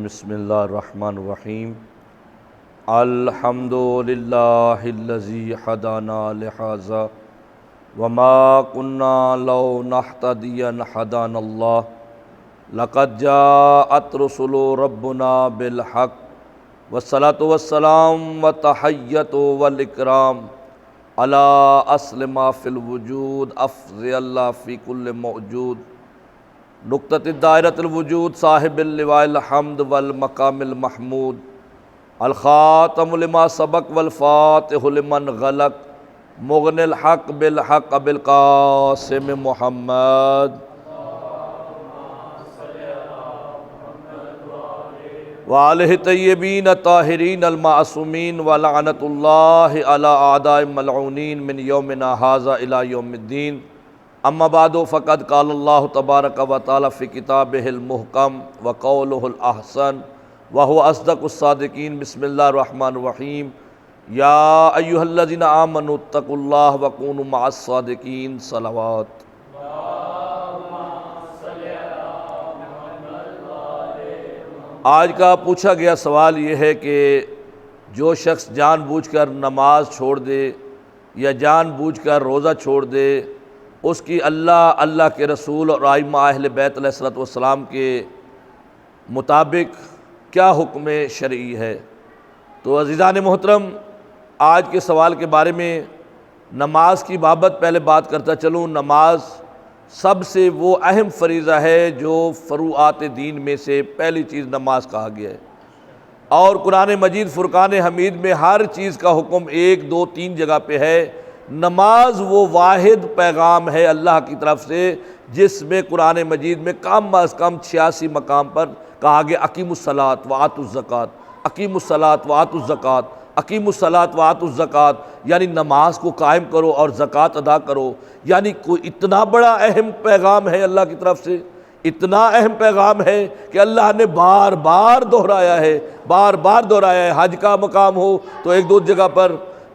بسم اللہ الرحمن الرحیم الحمد للہ الذی ہدانا لہذا وما كنا لو نهتدی ان ہدانا اللہ لقد جاءت رسل ربنا بالحق والصلاة والسلام والتحیۃ والاکرام علی اصل ما فی الوجود افضل اللہ فی کل موجود نقطۃ دائرۃ الوجود صاحب اللواء الحمد والمقام المحمود الخاتم لما سبق والفاتح لمن غلق مغنی الحق بالحق بالقاسم محمد وآلہ طیبین الطاہرین المعصومین ولعنۃ اللہ علی اعداء ملعونین من یومنا ھذا الی یوم الدین اما بعد فقد قال اللہ تبارک و تعالی فی کتابہ المحکم وقولہ الاحسن وهو اصدق الصادقین بسم اللہ الرحمن الرحیم یا ایھا الذین آمنوا اتقوا اللہ وکونوا مع الصادقین صلوات۔ آج کا پوچھا گیا سوال یہ ہے کہ جو شخص جان بوجھ کر نماز چھوڑ دے یا جان بوجھ کر روزہ چھوڑ دے اس کی اللہ کے رسول اور ائمہ اہل بیت علیہ السلام کے مطابق کیا حکم شرعی ہے؟ تو عزیزان محترم، آج کے سوال کے بارے میں نماز کی بابت پہلے بات کرتا چلوں۔ نماز سب سے وہ اہم فریضہ ہے جو فروعات دین میں سے پہلی چیز نماز کہا گیا ہے، اور قرآن مجید فرقان حمید میں ہر چیز کا حکم 1 2 3 جگہ پہ ہے۔ نماز وہ واحد پیغام ہے اللہ کی طرف سے جس میں قرآن مجید میں کم از کم 86 مقام پر کہا گیا اقیموا الصلاۃ وآتوا الزکوٰۃ، اقیموا الصلاۃ وآتوا الزکوٰۃ، اقیموا الصلاۃ وآتوا الزکوٰۃ، یعنی نماز کو قائم کرو اور زکوٰۃ ادا کرو۔ یعنی کوئی اتنا بڑا اہم پیغام ہے اللہ کی طرف سے، اتنا اہم پیغام ہے کہ اللہ نے بار بار دہرایا ہے۔ حج کا مقام ہو تو 1 2 جگہ پر،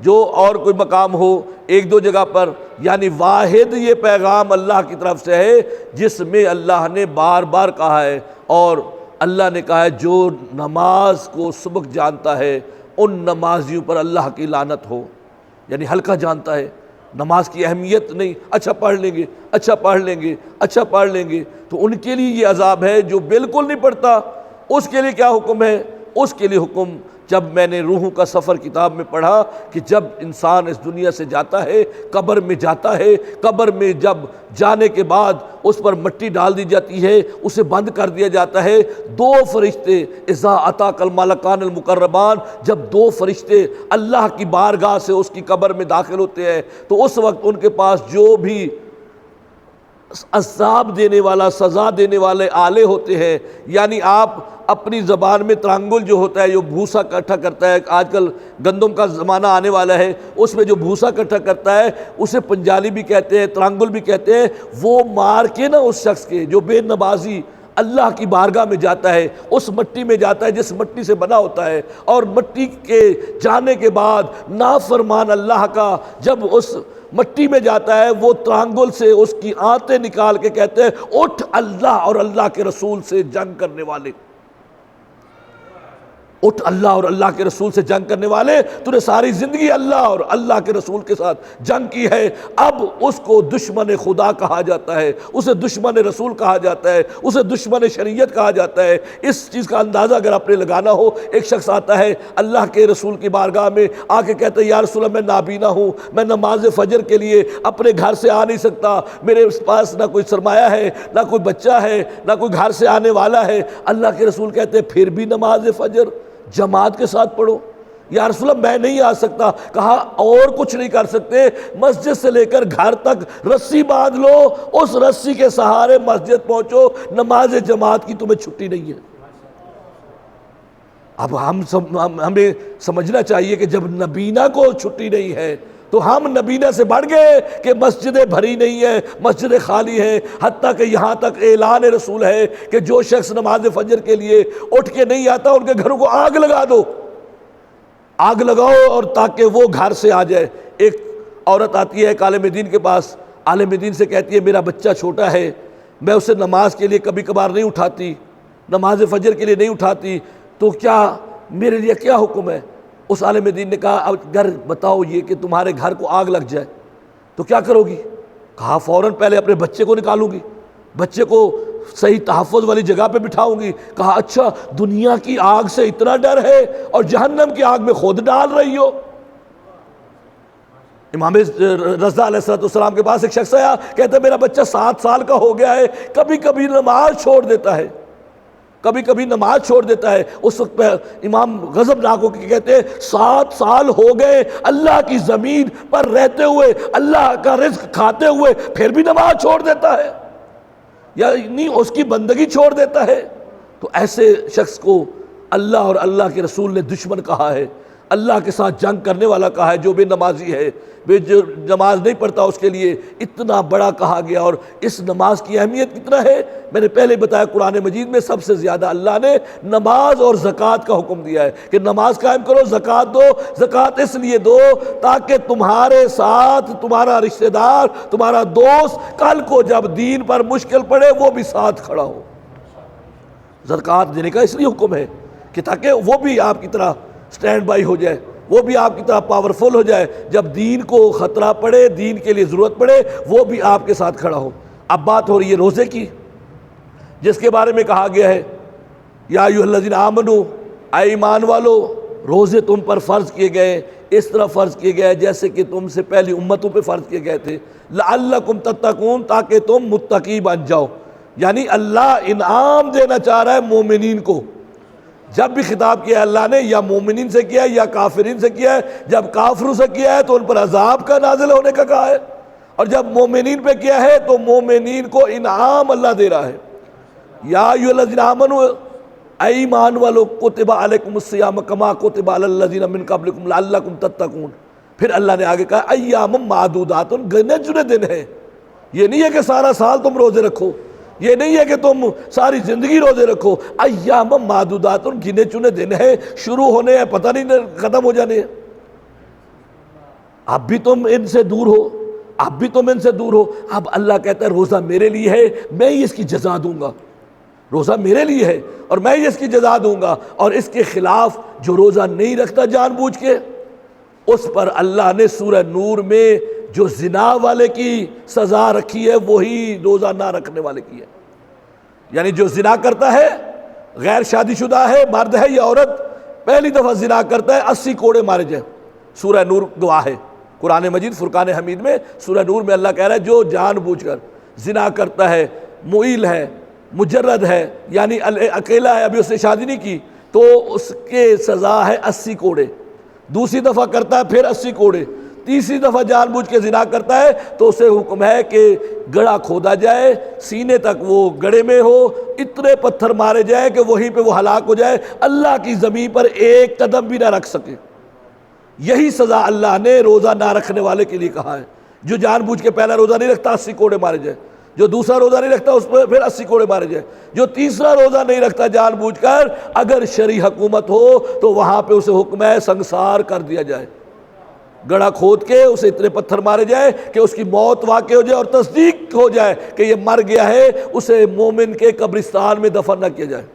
جو اور کوئی مقام ہو 1 2 جگہ پر، یعنی واحد یہ پیغام اللہ کی طرف سے ہے جس میں اللہ نے بار بار کہا ہے، اور اللہ نے کہا ہے جو نماز کو سبق جانتا ہے ان نمازیوں پر اللہ کی لعنت ہو۔ یعنی ہلکا جانتا ہے، نماز کی اہمیت نہیں، اچھا پڑھ لیں گے تو ان کے لیے یہ عذاب ہے۔ جو بالکل نہیں پڑھتا اس کے لیے کیا حکم ہے؟ اس کے لیے حکم جب میں نے روحوں کا سفر کتاب میں پڑھا کہ جب انسان اس دنیا سے جاتا ہے، قبر میں جاتا ہے، قبر میں جب جانے کے بعد اس پر مٹی ڈال دی جاتی ہے، اسے بند کر دیا جاتا ہے، 2 فرشتے اذا اتاک الملکان المقربان، جب 2 فرشتے اللہ کی بارگاہ سے اس کی قبر میں داخل ہوتے ہیں تو اس وقت ان کے پاس جو بھی عذاب دینے والا، سزا دینے والے آلے ہوتے ہیں، یعنی آپ اپنی زبان میں ترنگل جو ہوتا ہے، جو بھوسا اکٹھا کرتا ہے، آج کل گندم کا زمانہ آنے والا ہے، اس میں جو بھوسا اکٹھا کرتا ہے اسے پنجالی بھی کہتے ہیں، ترنگل بھی کہتے ہیں، وہ مار کے نا اس شخص کے جو بے نمازی اللہ کی بارگاہ میں جاتا ہے، اس مٹی میں جاتا ہے جس مٹی سے بنا ہوتا ہے، اور مٹی کے جانے کے بعد نافرمان اللہ کا جب اس مٹی میں جاتا ہے، وہ ترنگل سے اس کی آنتیں نکال کے کہتے ہیں اٹھ اللہ اور اللہ کے رسول سے جنگ کرنے والے، اٹھ اللہ اور اللہ کے رسول سے جنگ کرنے والے، تو نے ساری زندگی اللہ اور اللہ کے رسول کے ساتھ جنگ کی ہے، اب اس کو دشمن خدا کہا جاتا ہے، اسے دشمن رسول کہا جاتا ہے، اسے دشمن شریعت کہا جاتا ہے۔ اس چیز کا اندازہ اگر آپ نے لگانا ہو، ایک شخص آتا ہے اللہ کے رسول کی بارگاہ میں آ کے کہتا ہے یا رسول اللہ میں نابینا ہوں، میں نماز فجر کے لیے اپنے گھر سے آ نہیں سکتا، میرے پاس نہ کوئی سرمایہ ہے، نہ کوئی بچہ ہے، نہ کوئی گھر سے آنے والا ہے۔ اللہ کے رسول کہتے ہیں پھر بھی نماز فجر جماعت کے ساتھ پڑھو۔ یا رسول اللہ میں نہیں آ سکتا، کہا اور کچھ نہیں کر سکتے، مسجد سے لے کر گھر تک رسی باندھ لو، اس رسی کے سہارے مسجد پہنچو، نماز جماعت کی تمہیں چھٹی نہیں ہے۔ اب ہمیں سمجھنا چاہیے کہ جب نبینا کو چھٹی نہیں ہے تو ہم نبینا سے بڑھ گئے کہ مسجدیں بھری نہیں ہیں، مسجدیں خالی ہیں، حتیٰ کہ یہاں تک اعلان رسول ہے کہ جو شخص نماز فجر کے لیے اٹھ کے نہیں آتا ان کے گھروں کو آگ لگا دو، آگ لگاؤ اور تاکہ وہ گھر سے آ جائے۔ ایک عورت آتی ہے ایک عالم دین کے پاس، عالم دین سے کہتی ہے میرا بچہ چھوٹا ہے، میں اسے نماز کے لیے کبھی کبھار نہیں اٹھاتی، نماز فجر کے لیے نہیں اٹھاتی تو کیا میرے لیے کیا حکم ہے؟ اس عالم دین نے کہا اب اگر بتاؤ یہ کہ تمہارے گھر کو آگ لگ جائے تو کیا کرو گی؟ کہا فوراً پہلے اپنے بچے کو نکالوں گی، بچے کو صحیح تحفظ والی جگہ پہ بٹھاؤں گی۔ کہا اچھا دنیا کی آگ سے اتنا ڈر ہے اور جہنم کی آگ میں خود ڈال رہی ہو؟ امام رضا علیہ السلام کے پاس ایک شخص آیا، کہتا ہے میرا بچہ 7 سال کا ہو گیا ہے، کبھی کبھی نماز چھوڑ دیتا ہے، کبھی کبھی نماز چھوڑ دیتا ہے۔ اس وقت پہ امام غضبناک ہو کے کہتے ہیں 7 سال ہو گئے اللہ کی زمین پر رہتے ہوئے، اللہ کا رزق کھاتے ہوئے، پھر بھی نماز چھوڑ دیتا ہے، یعنی اس کی بندگی چھوڑ دیتا ہے۔ تو ایسے شخص کو اللہ اور اللہ کے رسول نے دشمن کہا ہے، اللہ کے ساتھ جنگ کرنے والا کہا ہے۔ جو بے نمازی ہے، جو نماز نہیں پڑھتا، اس کے لیے اتنا بڑا کہا گیا۔ اور اس نماز کی اہمیت کتنا ہے میں نے پہلے بتایا، قرآن مجید میں سب سے زیادہ اللہ نے نماز اور زکوٰۃ کا حکم دیا ہے کہ نماز قائم کرو، زکوٰۃ دو۔ زکوٰۃ اس لیے دو تاکہ تمہارے ساتھ تمہارا رشتہ دار، تمہارا دوست کل کو جب دین پر مشکل پڑے وہ بھی ساتھ کھڑا ہو۔ زکوٰۃ دینے کا اس لیے حکم ہے کہ تاکہ وہ بھی آپ کی طرح سٹینڈ بائی ہو جائے، وہ بھی آپ کی طرح پاورفل ہو جائے، جب دین کو خطرہ پڑے، دین کے لیے ضرورت پڑے، وہ بھی آپ کے ساتھ کھڑا ہو۔ اب بات ہو رہی ہے روزے کی، جس کے بارے میں کہا گیا ہے یا ایھا الذین آمنو، اے ایمان والو، روزے تم پر فرض کیے گئے، اس طرح فرض کیے گئے جیسے کہ تم سے پہلی امتوں پہ فرض کیے گئے تھے، لعلکم تتقون، تاکہ تم متقی بن جاؤ۔ یعنی اللہ انعام دینا چاہ رہا ہے مومنین کو۔ جب بھی خطاب کیا ہے اللہ نے، یا مومنین سے کیا ہے یا کافرین سے کیا ہے۔ جب کافروں سے کیا ہے تو ان پر عذاب کا نازل ہونے کا کہا ہے، اور جب مومنین پہ کیا ہے تو مومنین کو انعام اللہ دے رہا ہے۔ یا ایھا الذین آمنوا، اے ایمان والو، کتب علیکم الصیام کما کتب علی الذین من قبلکم لعلکم تتقون۔ پھر اللہ نے آگے کہا ایام معدودات، گنے چنے دن ہیں۔ یہ نہیں ہے کہ سارا سال تم روزے رکھو، یہ نہیں ہے کہ تم ساری زندگی روزے رکھو۔ ایام معدودات، گنے چنے دن ہیں، شروع ہونے ہیں، پتہ نہیں ختم ہو جانے ہیں۔ اب بھی تم ان سے دور ہو، اب بھی تم ان سے دور ہو۔ اب اللہ کہتا ہے روزہ میرے لیے ہے، میں ہی اس کی جزا دوں گا۔ روزہ میرے لیے ہے اور میں ہی اس کی جزا دوں گا۔ اور اس کے خلاف جو روزہ نہیں رکھتا جان بوجھ کے، اس پر اللہ نے سورہ نور میں جو زنا والے کی سزا رکھی ہے وہی روزہ نہ رکھنے والے کی ہے۔ یعنی جو زنا کرتا ہے، غیر شادی شدہ ہے، مرد ہے یا عورت، پہلی دفعہ زنا کرتا ہے 80 کوڑے مارے جائیں۔ سورہ نور گواہ ہے، قرآن مجید فرقان حمید میں سورہ نور میں اللہ کہہ رہا ہے جو جان بوجھ کر زنا کرتا ہے، معیل ہے، مجرد ہے، یعنی اکیلا ہے، ابھی اس نے شادی نہیں کی، تو اس کے سزا ہے 80 کوڑے۔ دوسری دفعہ کرتا ہے پھر 80 کوڑے۔ تیسری دفعہ جان بوجھ کے زنا کرتا ہے تو اسے حکم ہے کہ گڑھا کھودا جائے، سینے تک وہ گڑھے میں ہو، اتنے پتھر مارے جائے کہ وہیں پہ وہ ہلاک ہو جائے، اللہ کی زمین پر ایک قدم بھی نہ رکھ سکے۔ یہی سزا اللہ نے روزہ نہ رکھنے والے کے لیے کہا ہے۔ جو جان بوجھ کے پہلا روزہ نہیں رکھتا 80 کوڑے مارے جائے، جو دوسرا روزہ نہیں رکھتا اس پہ پھر 80 کوڑے مارے جائے، جو تیسرا روزہ نہیں رکھتا جان بوجھ کر، اگر شرعی حکومت ہو تو وہاں پہ اسے حکم ہے سنگسار کر دیا جائے، گڑھا کھود کے اسے اتنے پتھر مارے جائے کہ اس کی موت واقع ہو جائے اور تصدیق ہو جائے کہ یہ مر گیا ہے، اسے مومن کے قبرستان میں دفن نہ کیا جائے،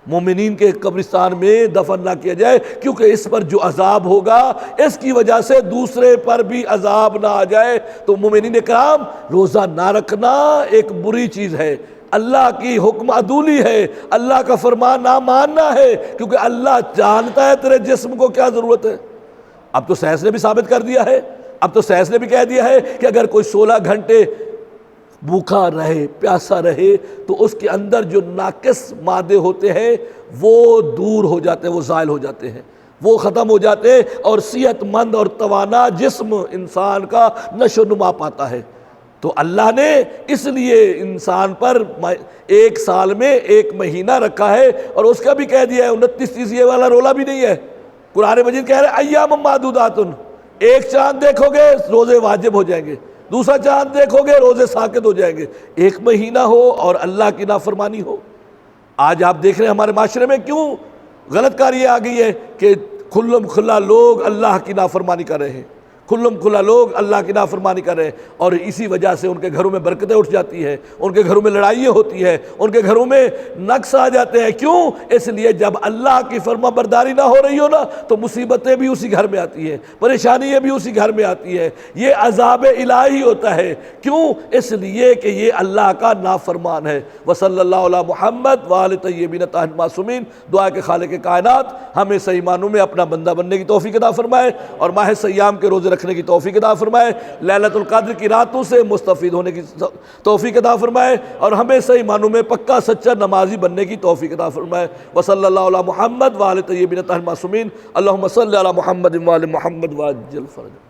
مومنین کے قبرستان میں دفن نہ کیا جائے، کیونکہ اس پر جو عذاب ہوگا اس کی وجہ سے دوسرے پر بھی عذاب نہ آ جائے۔ تو مومنین کرام، روزہ نہ رکھنا ایک بری چیز ہے، اللہ کی حکم عدولی ہے، اللہ کا فرمان نہ ماننا ہے، کیونکہ اللہ جانتا ہے تیرے جسم کو کیا ضرورت ہے۔ اب تو سائنس نے بھی ثابت کر دیا ہے، اب تو سائنس نے بھی کہہ دیا ہے کہ اگر کوئی 16 گھنٹے بھوکا رہے، پیاسا رہے، تو اس کے اندر جو ناقص مادے ہوتے ہیں وہ دور ہو جاتے ہیں، وہ زائل ہو جاتے ہیں، وہ ختم ہو جاتے ہیں، اور صحت مند اور توانا جسم انسان کا نشو و نما پاتا ہے۔ تو اللہ نے اس لیے انسان پر 1 سال میں 1 مہینہ رکھا ہے، اور اس کا بھی کہہ دیا ہے 29 یہ والا رولا بھی نہیں ہے۔ قرآن مجید کہہ رہے ہیں ایام معدودات، ایک چاند دیکھو گے روزے واجب ہو جائیں گے، دوسرا چاند دیکھو گے روزے ساقط ہو جائیں گے، 1 مہینہ ہو اور اللہ کی نافرمانی ہو۔ آج آپ دیکھ رہے ہیں ہمارے معاشرے میں کیوں غلط کاری آ گئی ہے کہ کھلم کھلا لوگ اللہ کی نافرمانی کر رہے ہیں، کھلم کھلا لوگ اللہ کی نافرمانی کر رہے ہیں، اور اسی وجہ سے ان کے گھروں میں برکتیں اٹھ جاتی ہیں، ان کے گھروں میں لڑائیاں ہوتی ہیں، ان کے گھروں میں نقص آ جاتے ہیں۔ کیوں؟ اس لیے جب اللہ کی فرما برداری نہ ہو رہی ہو نا تو مصیبتیں بھی اسی گھر میں آتی ہیں، پریشانیاں بھی اسی گھر میں آتی ہیں، یہ عذاب الہی ہوتا ہے۔ کیوں؟ اس لیے کہ یہ اللہ کا نافرمان ہے۔ وصلی اللہ علی محمد وآل طیبین الطاہرین معصومین۔ دعا کہ خالق کائنات ہمیں صحیح معنوں میں اپنا بندہ بننے کی توفیق عطا فرمائے، اور ماہ سیام کے روزے رکھنے کی توفیق عطا فرمائے، لیلۃ القدر کی راتوں سے مستفید ہونے کی توفیق عطا فرمائے، اور ہمیں صحیح معنوں میں پکا سچا نمازی بننے کی توفیق عطا فرمائے۔ وصلی اللہ علی محمد وآل طیبین الطاہرین معصومین۔ اللہم صلی علی محمد وآل محمد وعجل فرجہ۔